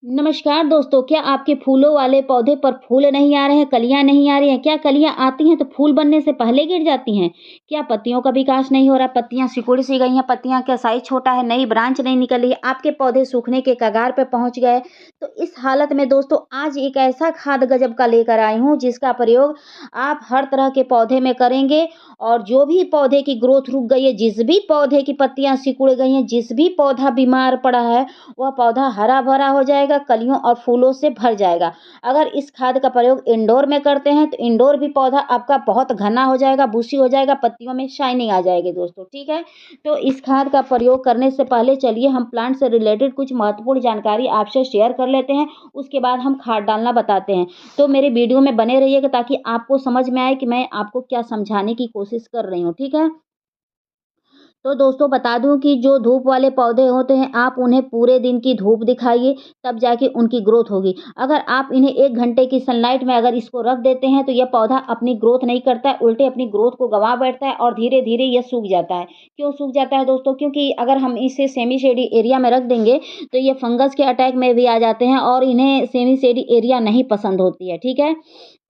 नमस्कार दोस्तों, क्या आपके फूलों वाले पौधे पर फूल नहीं आ रहे हैं, कलियाँ नहीं आ रही हैं? क्या कलियाँ आती हैं तो फूल बनने से पहले गिर जाती हैं? क्या पत्तियों का विकास नहीं हो रहा, पत्तियाँ सिकुड़-सी गई हैं, पत्तियाँ का साइज़ छोटा है, नई ब्रांच नहीं निकली है, आपके पौधे सूखने के कगार पे पहुँच गए? तो इस हालत में दोस्तों आज एक ऐसा खाद गज़ब का लेकर आई हूँ जिसका प्रयोग आप हर तरह के पौधे में करेंगे और जो भी पौधे की ग्रोथ रुक गई है, जिस भी पौधे की पत्तियाँ सिकुड़ गई हैं, जिस भी पौधा बीमार पड़ा है, वह पौधा हरा-भरा हो जाएगा, कलियों और फूलों से भर जाएगा। अगर इस खाद का प्रयोग इंडोर में करते हैं, तो इंडोर भी पौधा आपका बहुत घना हो जाएगा, बुशी हो जाएगा, पत्तियों में शाइनिंग आ जाएगी दोस्तों, ठीक है? तो इस खाद का प्रयोग करने से पहले चलिए हम प्लांट से रिलेटेड कुछ महत्वपूर्ण जानकारी आपसे शेयर कर लेते हैं, उसके बाद हम खाद डालना बताते हैं। तो मेरे वीडियो में बने रहिएगा ताकि आपको समझ में आए कि मैं आपको क्या समझाने की कोशिश कर रही हूँ, ठीक है? तो दोस्तों बता दूं कि जो धूप वाले पौधे होते हैं आप उन्हें पूरे दिन की धूप दिखाइए तब जाके उनकी ग्रोथ होगी। अगर आप इन्हें 1 घंटे की सनलाइट में अगर इसको रख देते हैं तो यह पौधा अपनी ग्रोथ नहीं करता है, उल्टे अपनी ग्रोथ को गँवा बैठता है और धीरे-धीरे यह सूख जाता है। क्यों सूख जाता है दोस्तों? क्योंकि अगर हम इसे सेमी शेडी एरिया में रख देंगे तो ये फंगस के अटैक में भी आ जाते हैं और इन्हें सेमी शेडी एरिया नहीं पसंद होती है, ठीक है?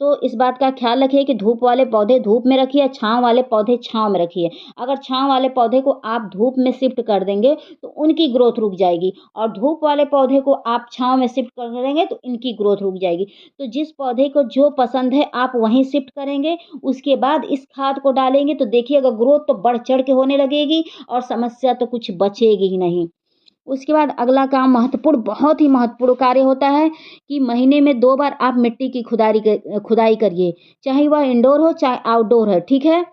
तो इस बात का ख़्याल रखिए कि धूप वाले पौधे धूप में रखिए, छाँव वाले पौधे छाँव में रखिए। अगर छाँव वाले पौधे को आप धूप में शिफ्ट कर देंगे तो उनकी ग्रोथ रुक जाएगी और धूप वाले पौधे को आप छाँव में शिफ्ट कर देंगे तो इनकी ग्रोथ रुक जाएगी। तो जिस पौधे को जो पसंद है आप वहीं शिफ्ट करेंगे, उसके बाद इस खाद को डालेंगे तो देखिएगा ग्रोथ तो बढ़-चढ़ के होने लगेगी और समस्या तो कुछ बचेगी ही नहीं। उसके बाद अगला काम महत्वपूर्ण बहुत ही महत्वपूर्ण कार्य होता है कि महीने में 2 बार आप मिट्टी की खुदाई करिए, चाहे वह इंडोर हो चाहे आउटडोर है, ठीक है?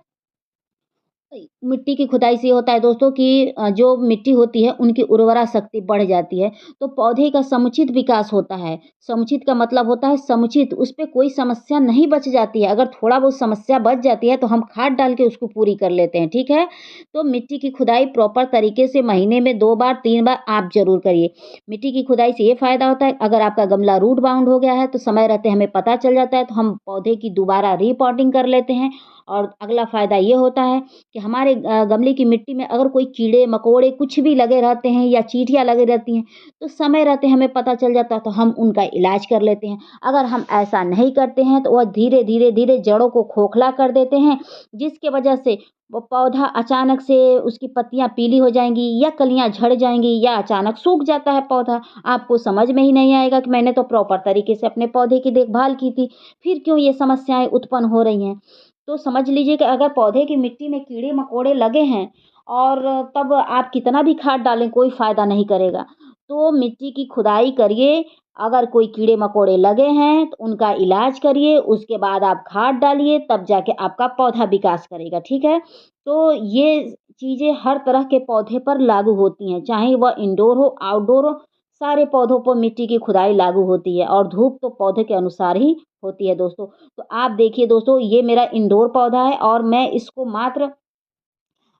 मिट्टी की खुदाई से ये होता है दोस्तों कि जो मिट्टी होती है उनकी उर्वरा शक्ति बढ़ जाती है, तो पौधे का समुचित विकास होता है। समुचित का मतलब होता है समुचित, उस पे कोई समस्या नहीं बच जाती है। अगर थोड़ा बहुत समस्या बच जाती है तो हम खाद डाल के उसको पूरी कर लेते हैं, ठीक है? तो मिट्टी की खुदाई प्रॉपर तरीके से महीने में 2 बार 3 बार आप ज़रूर करिए। मिट्टी की खुदाई से ये फ़ायदा होता है अगर आपका गमला रूट बाउंड हो गया है तो समय रहते हमें पता चल जाता है तो हम पौधे की दोबारा रीपॉटिंग कर लेते हैं और अगला फ़ायदा ये होता है कि हमारे गमले की मिट्टी में अगर कोई कीड़े-मकोड़े कुछ भी लगे रहते हैं या चींटियाँ लगी रहती हैं, तो समय रहते हमें पता चल जाता है तो हम उनका इलाज कर लेते हैं। अगर हम ऐसा नहीं करते हैं तो वह धीरे-धीरे जड़ों को खोखला कर देते हैं, जिसकी वजह से वो पौधा अचानक से उसकी पत्तियाँ पीली हो जाएँगी या कलियाँ झड़ जाएँगी या अचानक सूख जाता है पौधा। आपको समझ में ही नहीं आएगा कि मैंने तो प्रॉपर तरीके से अपने पौधे की देखभाल की थी, फिर क्यों ये समस्याएँ उत्पन्न हो रही हैं? तो समझ लीजिए कि अगर पौधे की मिट्टी में कीड़े-मकोड़े लगे हैं और तब आप कितना भी खाद डालें कोई फ़ायदा नहीं करेगा। तो मिट्टी की खुदाई करिए, अगर कोई कीड़े-मकोड़े लगे हैं तो उनका इलाज करिए, उसके बाद आप खाद डालिए तब जाके आपका पौधा विकास करेगा, ठीक है? तो ये चीज़ें हर तरह के पौधे पर लागू होती हैं, चाहे वह इंडोर हो, आउटडोर हो, सारे पौधों पर मिट्टी की खुदाई लागू होती है और धूप तो पौधे के अनुसार ही होती है दोस्तों। तो आप देखिए दोस्तों ये मेरा इंडोर पौधा है और मैं इसको मात्र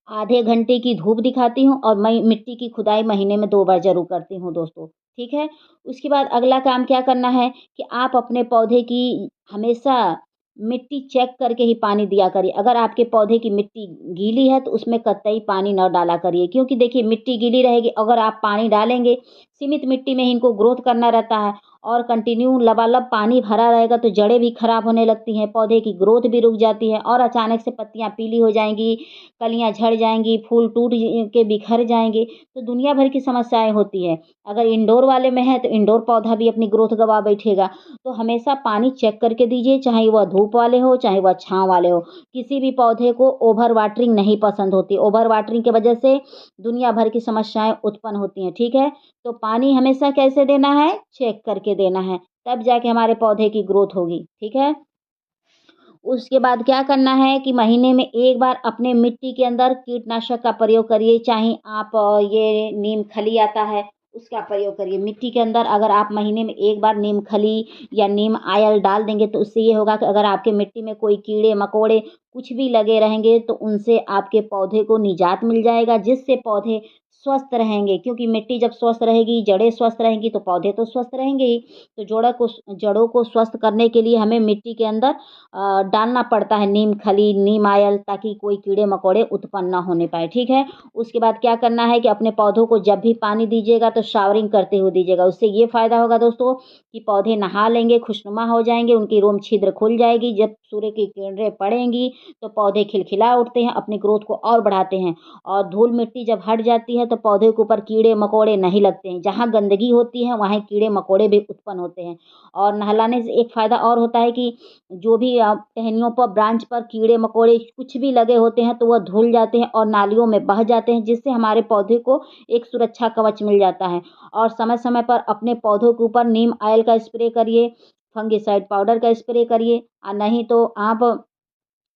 आधे घंटे की धूप दिखाती हूँ और मैं मिट्टी की खुदाई महीने में 2 बार ज़रूर करती हूँ दोस्तों, ठीक है? उसके बाद अगला काम क्या करना है कि आप अपने पौधे की हमेशा मिट्टी चेक करके ही पानी दिया करिए। अगर आपके पौधे की मिट्टी गीली है तो उसमें कतई पानी ना डाला करिए क्योंकि देखिए मिट्टी गीली रहेगी, अगर आप पानी डालेंगे, सीमित मिट्टी में ही इनको ग्रोथ करना रहता है और कंटिन्यू लबालब पानी भरा रहेगा तो जड़ें भी खराब होने लगती हैं, पौधे की ग्रोथ भी रुक जाती है और अचानक से पत्तियाँ पीली हो जाएँगी, कलियाँ झड़ जाएँगी, फूल टूट के बिखर जाएँगे, तो दुनिया भर की समस्याएँ होती हैं। अगर इंडोर वाले में है तो इंडोर पौधा भी अपनी ग्रोथ गँवा बैठेगा। तो हमेशा पानी चेक करके दीजिए, चाहे वह धूप वाले हो, चाहे वह छाँव वाले हो। किसी भी पौधे को ओवर वाटरिंग नहीं पसंद होती। ओवर वाटरिंग की वजह से दुनिया भर की समस्याएँ उत्पन्न होती हैं, ठीक है? तो पानी हमेशा कैसे देना है? चेक करके देना है, तब जाके हमारे पौधे की ग्रोथ होगी, ठीक है? उसके बाद क्या करना है कि महीने में 1 बार अपने मिट्टी के अंदर कीटनाशक का प्रयोग करिए, चाहे आप ये नीम खली आता है, उसका प्रयोग करिए। मिट्टी के अंदर अगर आप महीने में 1 बार नीम खली या नीम आयल डाल देंगे, तो उससे ये होगा कि अगर आपके मिट्टी में कोई कीड़े-मकोड़े कुछ भी लगे रहेंगे, तो उनसे आपके पौधे को निजात मिल जाएगा, जिससे पौधे स्वस्थ रहेंगे, क्योंकि मिट्टी जब स्वस्थ रहेगी, जड़ें स्वस्थ रहेंगी तो पौधे तो स्वस्थ रहेंगे ही। तो जड़ों को स्वस्थ करने के लिए हमें मिट्टी के अंदर डालना पड़ता है नीम खली, नीम आयल, ताकि कोई कीड़े मकोड़े उत्पन्न ना होने पाए, ठीक है। उसके बाद क्या करना है कि अपने पौधों को जब भी पानी दीजिएगा तो शावरिंग करते हुए दीजिएगा। उससे ये फ़ायदा होगा दोस्तों कि पौधे नहा लेंगे, खुशनुमा हो जाएँगे, उनकी रोम छिद्र खुल जाएगी। जब सूर्य की किरणें पड़ेंगी तो पौधे खिलखिला उठते हैं, अपनी ग्रोथ को और बढ़ाते हैं। और धूल मिट्टी जब हट जाती है तो पौधे के ऊपर कीड़े मकोड़े नहीं लगते हैं। जहाँ गंदगी होती है वहाँ कीड़े मकोड़े भी उत्पन्न होते हैं। और नहलाने से एक फ़ायदा और होता है कि जो भी टहनियों पर, ब्रांच पर कीड़े मकोड़े कुछ भी लगे होते हैं तो वह धुल जाते हैं और नालियों में बह जाते हैं, जिससे हमारे पौधे को एक सुरक्षा कवच मिल जाता है। और समय समय पर अपने पौधों के ऊपर नीम ऑयल का स्प्रे करिए, फंगिसाइड पाउडर का स्प्रे करिए, नहीं तो आप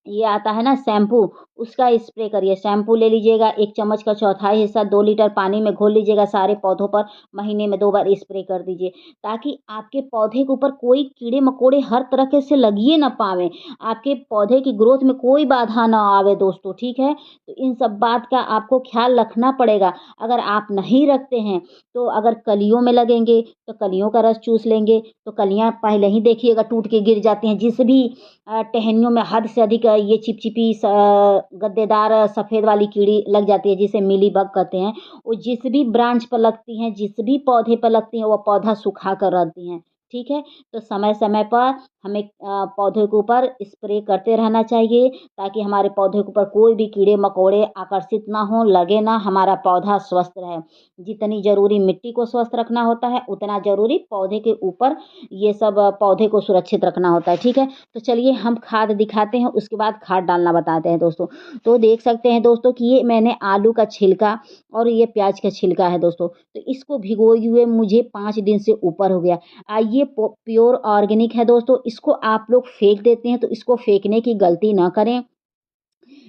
ये आता है ना शैम्पू, उसका स्प्रे करिए। शैम्पू ले लीजिएगा, 1 चम्मच का चौथाई हिस्सा 2 लीटर पानी में घोल लीजिएगा, सारे पौधों पर महीने में 2 बार स्प्रे कर दीजिए, ताकि आपके पौधे के ऊपर कोई कीड़े मकोड़े हर तरीके से लग ही ना पावें। आपके पौधे की ग्रोथ में कोई बाधा ना आवे दोस्तों, ठीक है। तो इन सब बात का आपको ख़्याल रखना पड़ेगा। अगर आप नहीं रखते हैं तो अगर कलियों में लगेंगे तो कलियों का रस चूस लेंगे, तो कलियाँ पहले ही देखिएगा टूट के गिर जाती हैं। जिस भी टहनियों में हद से अधिक ये चिपचिपी गद्देदार सफ़ेद वाली कीड़ी लग जाती है, जिसे मीलीबग कहते हैं। वो जिस भी ब्रांच पर लगती हैं, जिस भी पौधे पर लगती हैं, वो पौधा सुखा कर रहती हैं, ठीक है। तो समय समय पर हमें पौधे के ऊपर स्प्रे करते रहना चाहिए, ताकि हमारे पौधे के ऊपर कोई भी कीड़े मकोड़े आकर्षित ना हो, लगे ना, हमारा पौधा स्वस्थ रहे। जितनी ज़रूरी मिट्टी को स्वस्थ रखना होता है, उतना ज़रूरी पौधे के ऊपर ये सब पौधे को सुरक्षित रखना होता है, ठीक है। तो चलिए हम खाद दिखाते हैं, उसके बाद खाद डालना बताते हैं दोस्तों। तो देख सकते हैं दोस्तों कि ये मैंने आलू का छिलका और ये प्याज का छिलका है दोस्तों। तो इसको भिगोए हुए मुझे 5 दिन से ऊपर हो गया। ये प्योर ऑर्गेनिक है दोस्तों। इसको आप लोग फेंक देते हैं तो इसको फेंकने की गलती ना करें।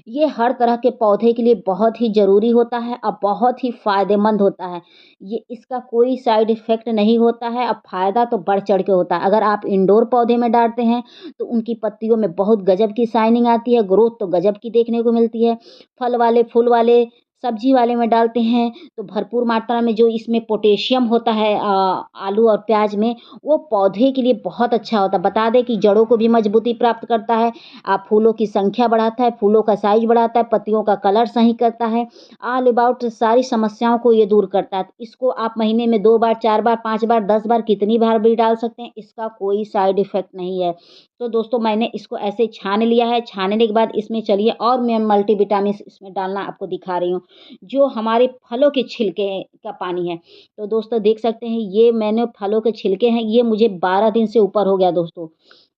ये हर तरह के पौधे के लिए बहुत ही ज़रूरी होता है और बहुत ही फ़ायदेमंद होता है। ये इसका कोई साइड इफ़ेक्ट नहीं होता है, अब फ़ायदा तो बढ़ चढ़ के होता है। अगर आप इंडोर पौधे में डालते हैं तो उनकी पत्तियों में बहुत गज़ब की शाइनिंग आती है, ग्रोथ तो गज़ब की देखने को मिलती है। फल वाले, फूल वाले, सब्ज़ी वाले में डालते हैं तो भरपूर मात्रा में जो इसमें पोटेशियम होता है आलू और प्याज़ में, वो पौधे के लिए बहुत अच्छा होता है। बता दें कि जड़ों को भी मज़बूती प्राप्त करता है, फूलों की संख्या बढ़ाता है, फूलों का साइज़ बढ़ाता है, पत्तियों का कलर सही करता है, ऑल अबाउट सारी समस्याओं को ये दूर करता है। इसको आप महीने में 2 बार, 4 बार, 5 बार, 10 बार कितनी बार भी डाल सकते हैं, इसका कोई साइड इफ़ेक्ट नहीं है। तो दोस्तों मैंने इसको ऐसे छान लिया है, छानने के बाद इसमें चलिए और मैं मल्टीविटामिन्स इसमें डालना आपको दिखा रही हूँ, जो हमारे फलों के छिलके का पानी है। तो दोस्तों देख सकते हैं ये मैंने फलों के छिलके हैं, ये मुझे 12 दिन से ऊपर हो गया दोस्तों,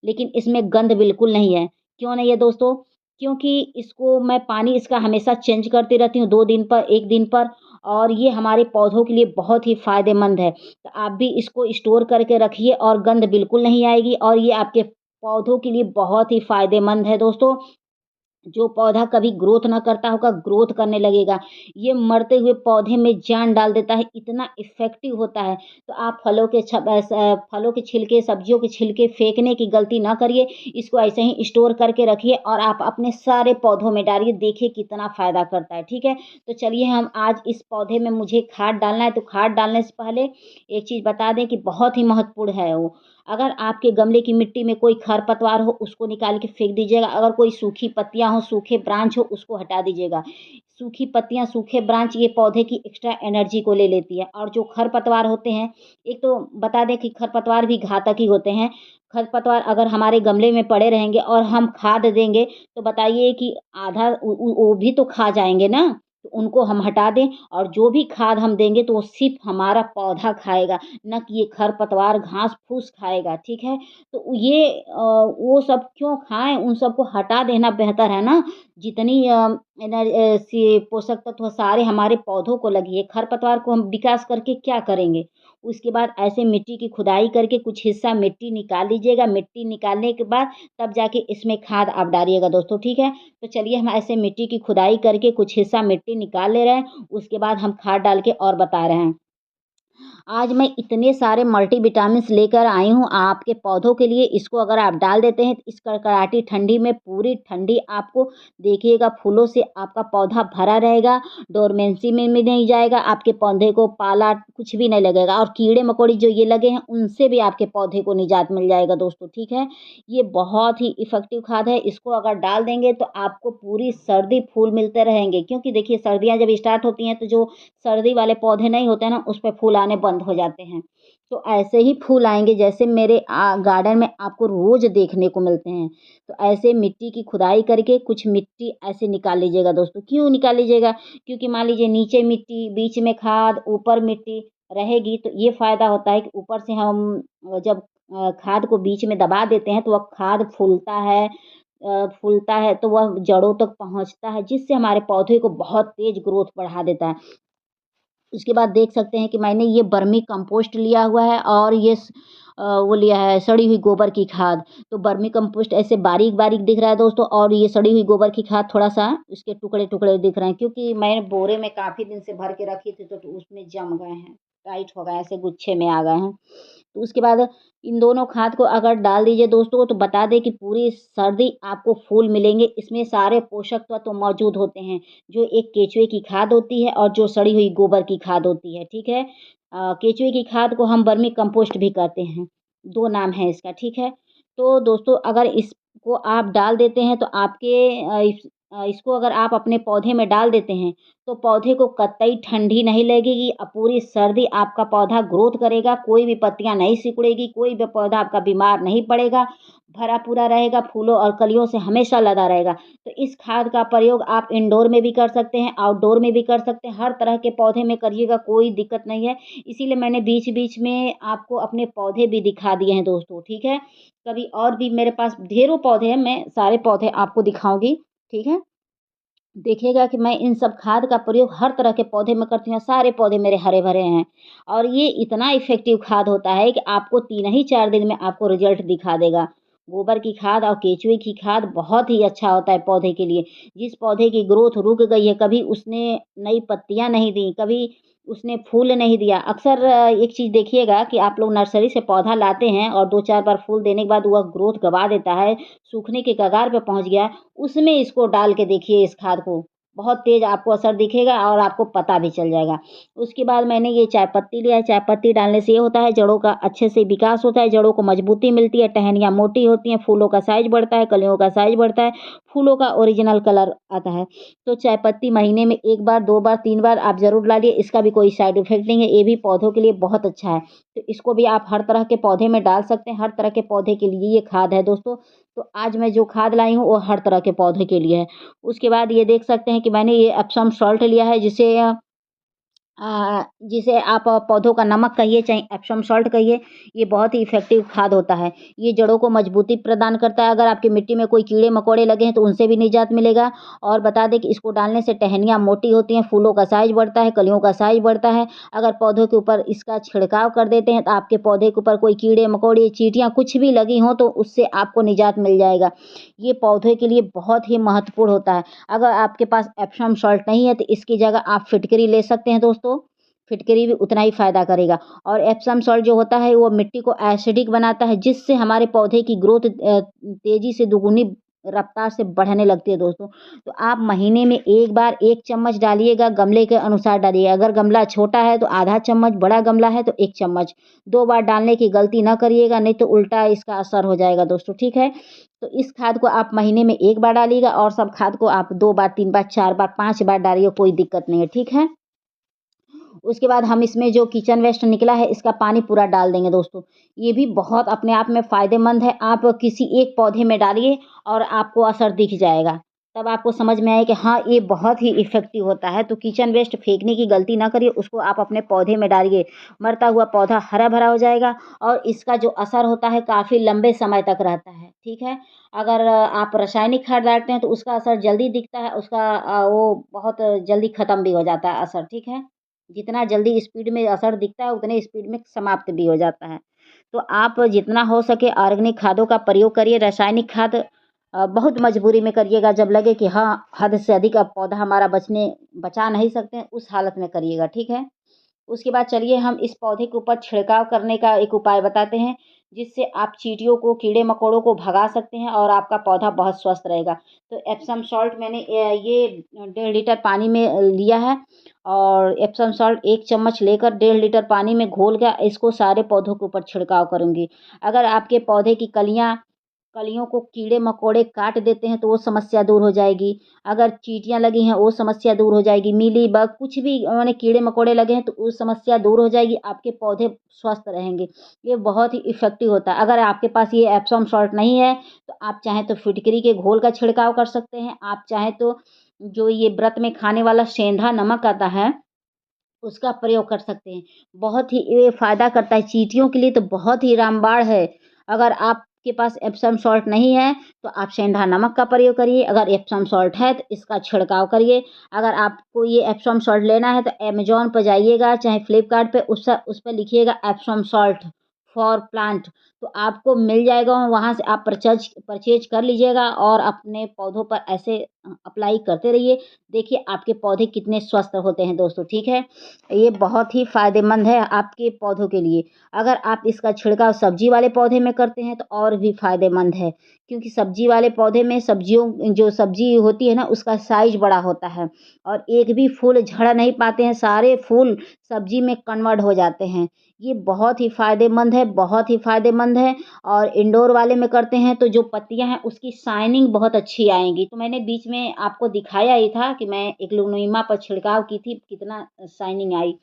लेकिन इसमें गंध बिल्कुल नहीं है। क्यों नहीं है दोस्तों? क्योंकि इसको मैं पानी इसका हमेशा चेंज करती रहती हूँ 2 दिन पर, 1 दिन पर, और ये हमारे पौधों के लिए बहुत ही फ़ायदेमंद है। तो आप भी इसको स्टोर करके रखिए और गंध बिल्कुल नहीं आएगी, और ये आपके पौधों के लिए बहुत ही फ़ायदेमंद है दोस्तों। जो पौधा कभी ग्रोथ ना करता होगा, ग्रोथ करने लगेगा। ये मरते हुए पौधे में जान डाल देता है, इतना इफ़ेक्टिव होता है। तो आप फलों के छिलके, सब्जियों के छिलके फेंकने की गलती ना करिए। इसको ऐसे ही स्टोर करके रखिए और आप अपने सारे पौधों में डालिए, देखिए कितना फ़ायदा करता है, ठीक है। तो चलिए हम आज इस पौधे में मुझे खाद डालना है, तो खाद डालने से पहले एक चीज़ बता दें कि बहुत ही महत्वपूर्ण है वो। अगर आपके गमले की मिट्टी में कोई खरपतवार हो, उसको निकाल के फेंक दीजिएगा। अगर कोई सूखी पत्तियाँ हों, सूखे ब्रांच हो, उसको हटा दीजिएगा। सूखी पत्तियाँ, सूखे ब्रांच ये पौधे की एक्स्ट्रा एनर्जी को ले लेती है, और जो खरपतवार होते हैं, एक तो बता दें कि खरपतवार भी घातक ही होते हैं। खरपतवार अगर हमारे गमले में पड़े रहेंगे और हम खाद देंगे, तो बताइए कि आधा वो भी तो खा जाएँगे ना। तो उनको हम हटा दें, और जो भी खाद हम देंगे तो वो सिर्फ़ हमारा पौधा खाएगा, ना कि ये खरपतवार घास-फूस खाएगा, ठीक है? तो ये वो सब क्यों खाएँ, उन सबको हटा देना बेहतर है ना। जितनी सी पोषक तत्व सारे हमारे पौधों को लगी है, खरपतवार को हम विकास करके क्या करेंगे? उसके बाद ऐसे मिट्टी की खुदाई करके कुछ हिस्सा मिट्टी निकाल लीजिएगा, मिट्टी निकालने के बाद तब जाके इसमें खाद आप डालिएगा दोस्तों, ठीक है? तो चलिए हम ऐसे मिट्टी की खुदाई करके कुछ हिस्सा मिट्टी निकाल ले रहे हैं, उसके बाद हम खाद डाल के और बता रहे हैं। आज मैं इतने सारे मल्टीविटामिन्स लेकर आई हूँ आपके पौधों के लिए। इसको अगर आप डाल देते हैं तो इस कड़कड़ाटी ठंडी में पूरी ठंडी आपको देखिएगा फूलों से आपका पौधा भरा रहेगा, डोरमेंसी में भी नहीं जाएगा, आपके पौधे को पाला कुछ भी नहीं लगेगा और कीड़े मकोड़े जो ये लगे हैं उनसे भी आपके पौधे को निजात मिल जाएगा दोस्तों, ठीक है। ये बहुत ही इफ़ेक्टिव खाद है। इसको अगर डाल देंगे तो आपको पूरी सर्दी फूल मिलते रहेंगे, क्योंकि देखिए सर्दियाँ जब स्टार्ट होती हैं तो जो सर्दी वाले पौधे नहीं होते हैं ना, उस पे फूल आने बंद हो जाते हैं। तो ऐसे ही फूल आएँगे जैसे मेरे गार्डन में आपको रोज़ देखने को मिलते हैं। तो ऐसे मिट्टी की खुदाई करके कुछ मिट्टी ऐसे निकाल लीजिएगा दोस्तों। क्यों निकाल लीजिएगा? क्योंकि मान लीजिए नीचे मिट्टी, बीच में खाद, ऊपर मिट्टी रहेगी तो ये फ़ायदा होता है कि ऊपर से हम जब खाद को बीच में दबा देते हैं तो वह खाद फूलता है तो वह जड़ों तक पहुँचता है, जिससे हमारे पौधे को बहुत तेज़ ग्रोथ बढ़ा देता है। उसके बाद देख सकते हैं कि मैंने ये वर्मी कंपोस्ट लिया हुआ है और वो लिया है सड़ी हुई गोबर की खाद। तो वर्मी कंपोस्ट ऐसे बारीक-बारीक दिख रहा है दोस्तों, और ये सड़ी हुई गोबर की खाद थोड़ा-सा उसके टुकड़े-टुकड़े दिख रहे हैं, क्योंकि मैं बोरे में काफ़ी दिन से भर के रखी थी तो उसमें जम गए हैं, टाइट हो गए हैं, ऐसे गुच्छे में आ गए हैं। तो उसके बाद इन दोनों खाद को अगर डाल दीजिए दोस्तों तो बता दें कि पूरी सर्दी आपको फूल मिलेंगे। इसमें सारे पोषक तत्व मौजूद होते हैं, जो एक केचुए की खाद होती है और जो सड़ी हुई गोबर की खाद होती है, ठीक है। केचुए की खाद को हम वर्मी कंपोस्ट भी कहते हैं, 2 नाम है इसका, ठीक है। तो दोस्तों अगर इसको आप डाल देते हैं तो इसको अगर आप अपने पौधे में डाल देते हैं तो पौधे को कतई ठंडी नहीं लगेगी, पूरी सर्दी आपका पौधा ग्रोथ करेगा, कोई भी पत्तियाँ नहीं सिकुड़ेगी, कोई भी पौधा आपका बीमार नहीं पड़ेगा, भरा पूरा रहेगा, फूलों और कलियों से हमेशा लदा रहेगा। तो इस खाद का प्रयोग आप इंडोर में भी कर सकते हैं, आउटडोर में भी कर सकते हैं, हर तरह के पौधे में करिएगा, कोई दिक्कत नहीं है। इसीलिए मैंने बीच-बीच में आपको अपने पौधे भी दिखा दिए हैं दोस्तों, ठीक है। कभी और भी मेरे पास ढेरों पौधे हैं, मैं सारे पौधे आपको दिखाऊँगी, ठीक है। देखिएगा कि मैं इन सब खाद का प्रयोग हर तरह के पौधे में करती हूँ, सारे पौधे मेरे हरे-भरे हैं और ये इतना इफ़ेक्टिव खाद होता है कि आपको 3 ही 4 दिन में आपको रिज़ल्ट दिखा देगा। गोबर की खाद और केचुए की खाद बहुत ही अच्छा होता है पौधे के लिए। जिस पौधे की ग्रोथ रुक गई है, कभी उसने नई पत्तियाँ नहीं दी, कभी उसने फूल नहीं दिया। अक्सर एक चीज़ देखिएगा कि आप लोग नर्सरी से पौधा लाते हैं और 2-4 बार फूल देने के बाद वह ग्रोथ गँवा देता है, सूखने के कगार पे पहुँच गया है। उसमें इसको डाल के देखिए इस खाद को, बहुत तेज़ आपको असर दिखेगा और आपको पता भी चल जाएगा। उसके बाद मैंने ये चाय पत्ती लिया है, चाय पत्ती डालने से ये होता है जड़ों का अच्छे से विकास होता है, जड़ों को मजबूती मिलती है, टहनियाँ मोटी होती हैं, फूलों का साइज़ बढ़ता है, कलियों का साइज़ बढ़ता है, फूलों का ओरिजिनल कलर आता है। तो चाय पत्ती महीने में 1 बार, 2 बार, 3 बार आप ज़रूर डालिए, इसका भी कोई साइड इफ़ेक्ट नहीं है, ये भी पौधों के लिए बहुत अच्छा है। तो इसको भी आप हर तरह के पौधे में डाल सकते हैं, हर तरह के पौधे के लिए ये खाद है दोस्तों। तो आज मैं जो खाद लाई हूँ वो हर तरह के पौधे के लिए है। उसके बाद ये देख सकते हैं कि मैंने ये एप्सम सॉल्ट लिया है, जिसे आप पौधों का नमक कहिए चाहे एप्सम सॉल्ट कहिए, ये बहुत ही इफ़ेक्टिव खाद होता है। ये जड़ों को मजबूती प्रदान करता है, अगर आपकी मिट्टी में कोई कीड़े-मकोड़े लगे हैं तो उनसे भी निजात मिलेगा। और बता दें कि इसको डालने से टहनियाँ मोटी होती हैं, फूलों का साइज़ बढ़ता है, कलियों का साइज़ बढ़ता है। अगर पौधों के ऊपर इसका छिड़काव कर देते हैं तो आपके पौधे के ऊपर कोई कीड़े-मकोड़े, चींटियाँ कुछ भी लगी हों तो उससे आपको निजात मिल जाएगा। ये पौधे के लिए बहुत ही महत्वपूर्ण होता है। अगर आपके पास एप्सम सॉल्ट नहीं है तो इसकी जगह आप फिटकरी ले सकते हैं दोस्तों। फिटकरी भी उतना ही फ़ायदा करेगा। और एप्सम सॉल्ट जो होता है वो मिट्टी को एसिडिक बनाता है, जिससे हमारे पौधे की ग्रोथ तेज़ी से दुगुनी रफ़्तार से बढ़ने लगती है दोस्तों। तो आप महीने में 1 बार 1 चम्मच डालिएगा, गमले के अनुसार डालिए। अगर गमला छोटा है तो आधा चम्मच, बड़ा गमला है तो 1 चम्मच। 2 बार डालने की गलती ना करिएगा, नहीं तो उल्टा इसका असर हो जाएगा दोस्तों, ठीक है? तो इस खाद को आप महीने में 1 बार डालिएगा और सब खाद को आप 2 बार, 3 बार, 4 बार, 5 बार डालिए, कोई दिक्कत नहीं है, ठीक है? उसके बाद हम इसमें जो किचन वेस्ट निकला है इसका पानी पूरा डाल देंगे दोस्तों। ये भी बहुत अपने आप में फ़ायदेमंद है। आप किसी एक पौधे में डालिए और आपको असर दिख जाएगा। तब आपको समझ में आए कि हाँ, ये बहुत ही इफ़ेक्टिव होता है। तो किचन वेस्ट फेंकने की गलती ना करिए, उसको आप अपने पौधे में डालिए। मरता हुआ पौधा हरा-भरा हो जाएगा और इसका जो असर होता है काफ़ी लंबे समय तक रहता है, ठीक है? अगर आप रासायनिक खाद डालते हैं तो उसका असर जल्दी दिखता है, वो बहुत जल्दी ख़त्म भी हो जाता है असर, ठीक है? जितना जल्दी स्पीड में असर दिखता है उतने स्पीड में समाप्त भी हो जाता है। तो आप जितना हो सके ऑर्गेनिक खादों का प्रयोग करिए, रासायनिक खाद बहुत मजबूरी में करिएगा, जब लगे कि हाँ, हद से अधिक अब पौधा हमारा बचा नहीं सकते हैं, उस हालत में करिएगा, ठीक है? उसके बाद चलिए हम इस पौधे के ऊपर छिड़काव करने का एक उपाय बताते हैं, जिससे आप चींटियों को, कीड़े-मकोड़ों को भगा सकते हैं और आपका पौधा बहुत स्वस्थ रहेगा। तो एप्सम सॉल्ट मैंने ये 1.5 लीटर पानी में लिया है और एप्सम सॉल्ट 1 चम्मच लेकर 1.5 लीटर पानी में घोल के इसको सारे पौधों के ऊपर छिड़काव करूँगी। अगर आपके पौधे की कलियों को कीड़े-मकोड़े काट देते हैं तो वो समस्या दूर हो जाएगी। अगर चींटियाँ लगी हैं वो समस्या दूर हो जाएगी। मीली-बग कुछ भी माने कीड़े-मकोड़े लगे हैं तो वो समस्या दूर हो जाएगी, आपके पौधे स्वस्थ रहेंगे। ये बहुत ही इफ़ेक्टिव होता है। अगर आपके पास ये एप्सम सॉल्ट नहीं है तो आप चाहें तो फिटकरी के घोल का छिड़काव कर सकते हैं। आप चाहें तो जो ये व्रत में खाने वाला सेंधा नमक आता है उसका प्रयोग कर सकते हैं। बहुत ही ये फ़ायदा करता है, चींटियों के लिए तो बहुत ही रामबाण है। अगर आपके पास एप्सम सॉल्ट नहीं है, तो आप सेंधा नमक का प्रयोग करिए, अगर एप्सम सॉल्ट है, तो इसका छिड़काव करिए। अगर आपको ये एप्सम सॉल्ट लेना है, तो अमेज़न पे जाइएगा, चाहे फ्लिपकार्ट पे उस पे लिखिएगा एप्सम सॉल्ट फॉर प्लांट, तो आपको मिल जाएगा, वहाँ से आप परचेज़ कर लीजिएगा और अपने पौधों पर ऐसे अप्लाई करते रहिए। देखिए आपके पौधे कितने स्वस्थ होते हैं दोस्तों, ठीक है? ये बहुत ही फ़ायदेमंद है आपके पौधों के लिए। अगर आप इसका छिड़काव सब्ज़ी वाले पौधे में करते हैं तो और भी फ़ायदेमंद है, क्योंकि सब्ज़ी वाले पौधे में जो सब्ज़ी होती है ना उसका साइज़ बड़ा होता है और एक भी फूल झड़ नहीं पाते हैं, सारे फूल सब्ज़ी में कन्वर्ट हो जाते हैं। ये बहुत ही फ़ायदेमंद है, बहुत ही फ़ायदेमंद है। और इंडोर वाले में करते हैं तो जो पत्तियाँ हैं उसकी शाइनिंग बहुत अच्छी आएँगी। तो मैंने बीच में आपको दिखाया ही था कि मैं एग्लोनिमा पर छिड़काव की थी, कितना शाइनिंग आई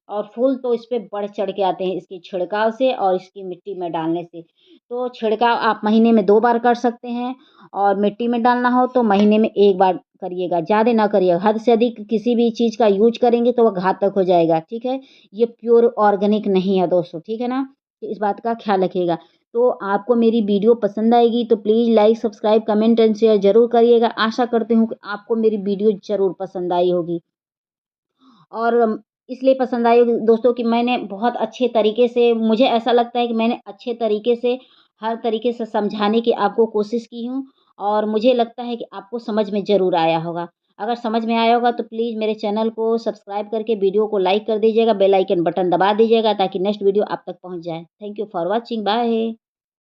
और फूल तो इस पे बढ़ चढ़ के आते हैं इसके छिड़काव से और इसकी मिट्टी में डालने से। तो छिड़काव आप महीने में 2 बार कर सकते हैं और मिट्टी में डालना हो तो महीने में 1 बार करिएगा, ज़्यादा ना करिएगा। हद से अधिक किसी भी चीज़ का यूज़ करेंगे तो वो घातक हो जाएगा, ठीक है? ये प्योर ऑर्गेनिक नहीं है दोस्तों, ठीक है ना? तो इस बात का ख़्याल रखिएगा। तो आपको मेरी वीडियो पसंद आएगी तो please like, subscribe, comment and share ज़रूर करिएगा। आशा करती हूँ कि आपको मेरी वीडियो ज़रूर पसंद आई होगी। और इसलिए पसंद आई होगी दोस्तों कि मैंने बहुत अच्छे तरीके से, मुझे ऐसा लगता है कि मैंने अच्छे तरीके से हर तरीके से समझाने की आपको कोशिश की हूँ और मुझे लगता है कि आपको समझ में ज़रूर आया होगा। अगर समझ में आया होगा तो प्लीज़ मेरे चैनल को सब्सक्राइब करके वीडियो को लाइक कर दीजिएगा, बेल आइकन बटन दबा दीजिएगा ताकि नेक्स्ट वीडियो आप तक पहुँच जाए। Thank you for watching, bye.